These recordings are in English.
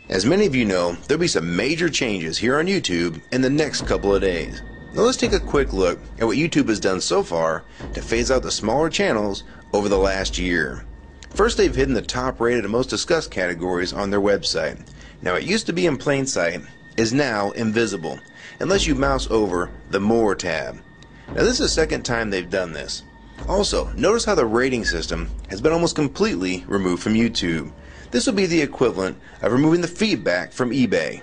As many of you know, there'll be some major changes here on YouTube in the next couple of days. Now let's take a quick look at what YouTube has done so far to phase out the smaller channels over the last year. First, they've hidden the top rated and most discussed categories on their website. Now it used to be in plain sight, is now invisible, unless you mouse over the More tab. Now this is the second time they've done this. Also, notice how the rating system has been almost completely removed from YouTube. This will be the equivalent of removing the feedback from eBay.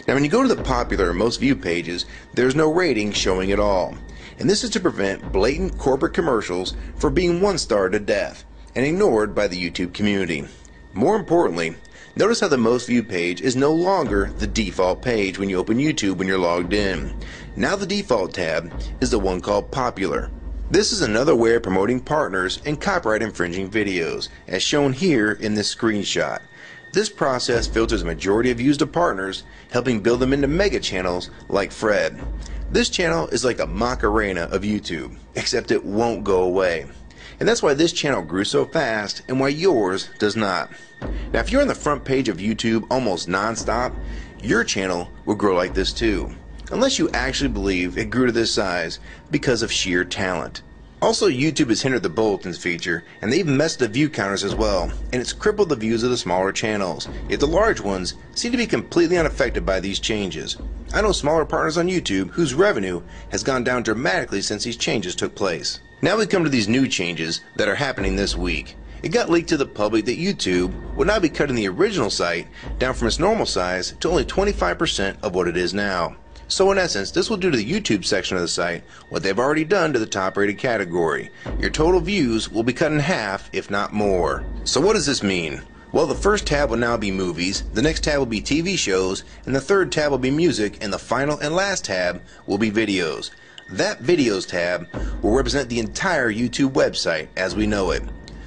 Now when you go to the popular or most viewed pages, there's no rating showing at all. And this is to prevent blatant corporate commercials for being one-starred to death and ignored by the YouTube community. More importantly, notice how the most viewed page is no longer the default page when you open YouTube when you're logged in. Now the default tab is the one called Popular. This is another way of promoting partners and copyright infringing videos, as shown here in this screenshot. This process filters a majority of views to partners, helping build them into mega channels like Fred. This channel is like a Macarena of YouTube, except it won't go away. And that's why this channel grew so fast and why yours does not. Now if you're on the front page of YouTube almost non-stop, your channel will grow like this too. Unless you actually believe it grew to this size because of sheer talent. Also, YouTube has hindered the bulletins feature, and they've messed the view counters as well, and it's crippled the views of the smaller channels, yet the large ones seem to be completely unaffected by these changes. I know smaller partners on YouTube whose revenue has gone down dramatically since these changes took place. Now we come to these new changes that are happening this week. It got leaked to the public that YouTube would now be cutting the original site down from its normal size to only 25% of what it is now. So in essence, this will do to the YouTube section of the site what they've already done to the top rated category. Your total views will be cut in half, if not more. So what does this mean? Well, the first tab will now be movies, the next tab will be TV shows, and the third tab will be music, and the final and last tab will be videos. That videos tab will represent the entire YouTube website as we know it.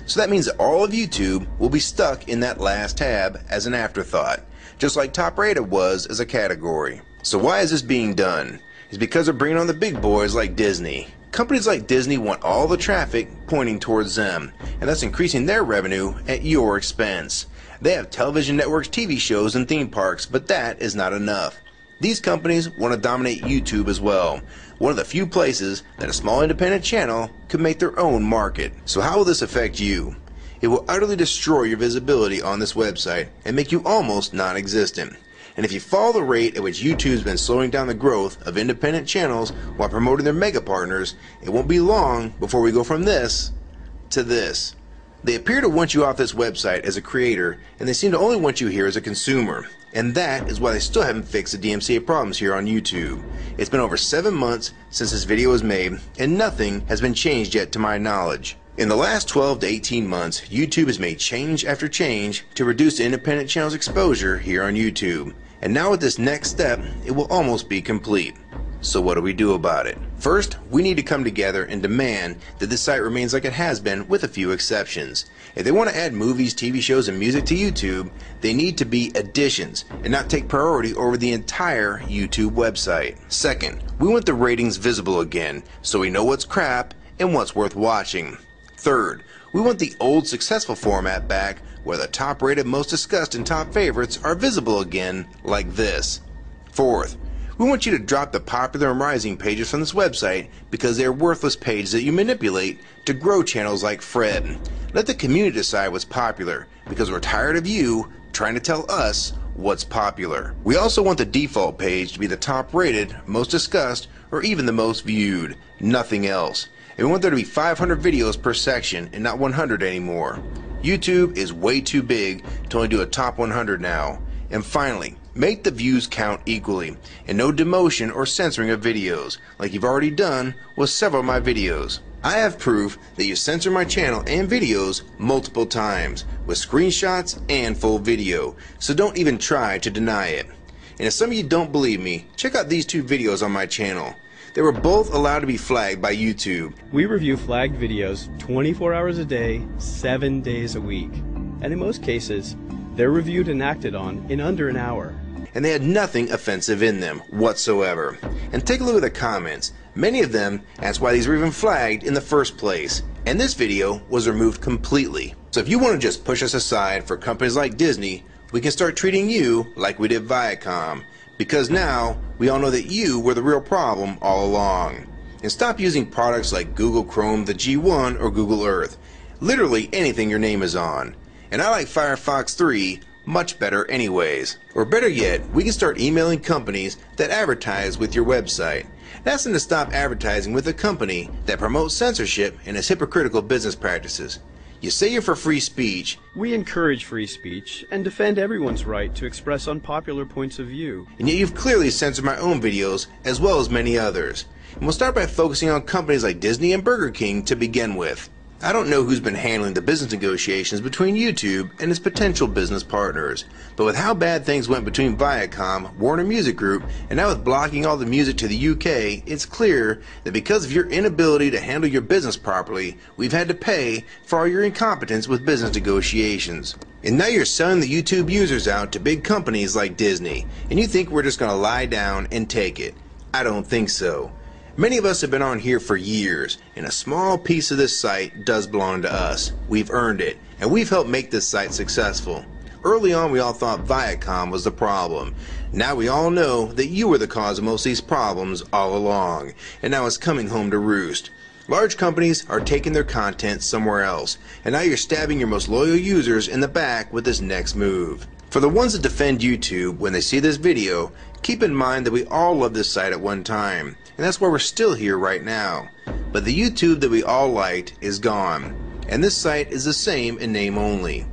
So that means that all of YouTube will be stuck in that last tab as an afterthought, just like top rated was as a category. So why is this being done? It's because they're bringing on the big boys like Disney. Companies like Disney want all the traffic pointing towards them, and that's increasing their revenue at your expense. They have television networks, TV shows, and theme parks, but that is not enough. These companies want to dominate YouTube as well, one of the few places that a small independent channel could make their own market. So how will this affect you? It will utterly destroy your visibility on this website and make you almost non-existent. And if you follow the rate at which YouTube's been slowing down the growth of independent channels while promoting their mega partners, it won't be long before we go from this to this. They appear to want you off this website as a creator, and they seem to only want you here as a consumer. And that is why they still haven't fixed the DMCA problems here on YouTube. It's been over 7 months since this video was made, and nothing has been changed yet to my knowledge. In the last 12 to 18 months, YouTube has made change after change to reduce the independent channel's exposure here on YouTube. And now with this next step, it will almost be complete. So what do we do about it? First, we need to come together and demand that this site remains like it has been with a few exceptions. If they want to add movies, TV shows, and music to YouTube, they need to be additions and not take priority over the entire YouTube website. Second, we want the ratings visible again so we know what's crap and what's worth watching. Third, we want the old successful format back where the top rated, most discussed, and top favorites are visible again like this. Fourth, we want you to drop the popular and rising pages from this website because they are worthless pages that you manipulate to grow channels like Fred. Let the community decide what's popular because we're tired of you trying to tell us what's popular. We also want the default page to be the top rated, most discussed, or even the most viewed. Nothing else. And we want there to be 500 videos per section and not 100 anymore. YouTube is way too big to only do a top 100 now. And finally, make the views count equally, and no demotion or censoring of videos, like you've already done with several of my videos. I have proof that you censor my channel and videos multiple times, with screenshots and full video, so don't even try to deny it. And if some of you don't believe me, check out these two videos on my channel. They were both allowed to be flagged by YouTube. We review flagged videos 24 hours a day, 7 days a week. And in most cases, they're reviewed and acted on in under an hour. And they had nothing offensive in them whatsoever. And take a look at the comments. Many of them asked why these were even flagged in the first place. And this video was removed completely. So if you want to just push us aside for companies like Disney, we can start treating you like we did Viacom, because now we all know that you were the real problem all along. And stop using products like Google Chrome, the G1, or Google Earth. Literally anything your name is on. And I like Firefox 3 much better anyways. Or better yet, we can start emailing companies that advertise with your website. That's them to stop advertising with a company that promotes censorship and has hypocritical business practices. You say you're for free speech. We encourage free speech and defend everyone's right to express unpopular points of view. And yet you've clearly censored my own videos as well as many others. And we'll start by focusing on companies like Disney and Burger King to begin with. I don't know who's been handling the business negotiations between YouTube and its potential business partners, but with how bad things went between Viacom, Warner Music Group, and now with blocking all the music to the UK, it's clear that because of your inability to handle your business properly, we've had to pay for all your incompetence with business negotiations. And now you're selling the YouTube users out to big companies like Disney, and you think we're just going to lie down and take it. I don't think so. Many of us have been on here for years, and a small piece of this site does belong to us. We've earned it, and we've helped make this site successful. Early on, we all thought Viacom was the problem. Now we all know that you were the cause of most of these problems all along, and now it's coming home to roost. Large companies are taking their content somewhere else, and now you're stabbing your most loyal users in the back with this next move. For the ones that defend YouTube when they see this video, keep in mind that we all loved this site at one time, and that's why we're still here right now. But the YouTube that we all liked is gone, and this site is the same in name only.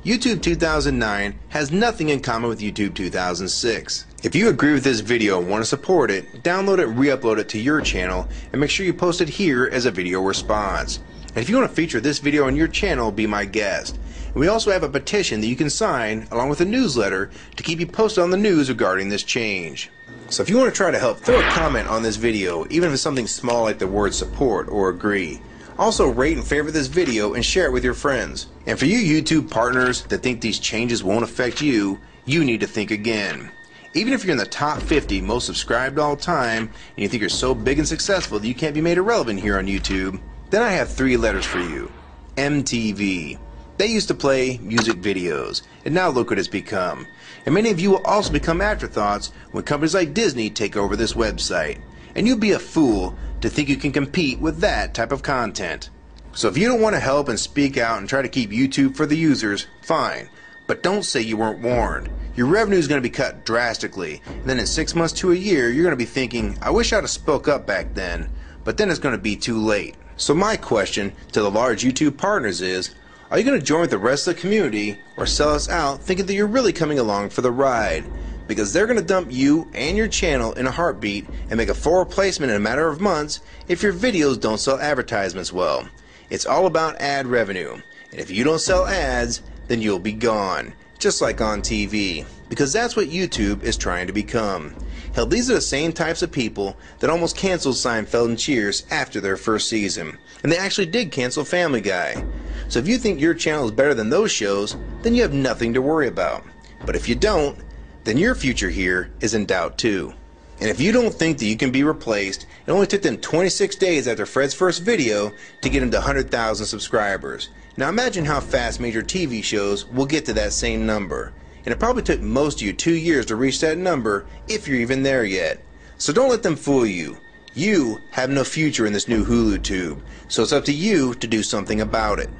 YouTube 2009 has nothing in common with YouTube 2006. If you agree with this video and want to support it, download it and re-upload it to your channel, and make sure you post it here as a video response. And if you want to feature this video on your channel, be my guest. And we also have a petition that you can sign along with a newsletter to keep you posted on the news regarding this change. So if you want to try to help, throw a comment on this video, even if it's something small like the word support or agree. Also rate and favorite this video and share it with your friends. And for you YouTube partners that think these changes won't affect you, you need to think again. Even if you're in the top 50 most subscribed all time and you think you're so big and successful that you can't be made irrelevant here on YouTube, then I have 3 letters for you. MTV. They used to play music videos, and now look what it's become. And many of you will also become afterthoughts when companies like Disney take over this website. And you'd be a fool to think you can compete with that type of content. So if you don't want to help and speak out and try to keep YouTube for the users, fine. But don't say you weren't warned. Your revenue is going to be cut drastically, and then in 6 months to a year, you're going to be thinking, I wish I'd have spoke up back then, but then it's going to be too late. So my question to the large YouTube partners is, are you going to join with the rest of the community or sell us out thinking that you're really coming along for the ride? Because they're going to dump you and your channel in a heartbeat and make a full replacement in a matter of months if your videos don't sell advertisements well. It's all about ad revenue, and if you don't sell ads, then you'll be gone, just like on TV, because that's what YouTube is trying to become. Hell, these are the same types of people that almost canceled Seinfeld and Cheers after their first season, and they actually did cancel Family Guy. So if you think your channel is better than those shows, then you have nothing to worry about. But if you don't, then your future here is in doubt too. And if you don't think that you can be replaced, it only took them 26 days after Fred's first video to get him to 100,000 subscribers. Now imagine how fast major TV shows will get to that same number. And it probably took most of you 2 years to reach that number, if you're even there yet. So don't let them fool you. You have no future in this new Hulu tube, so it's up to you to do something about it.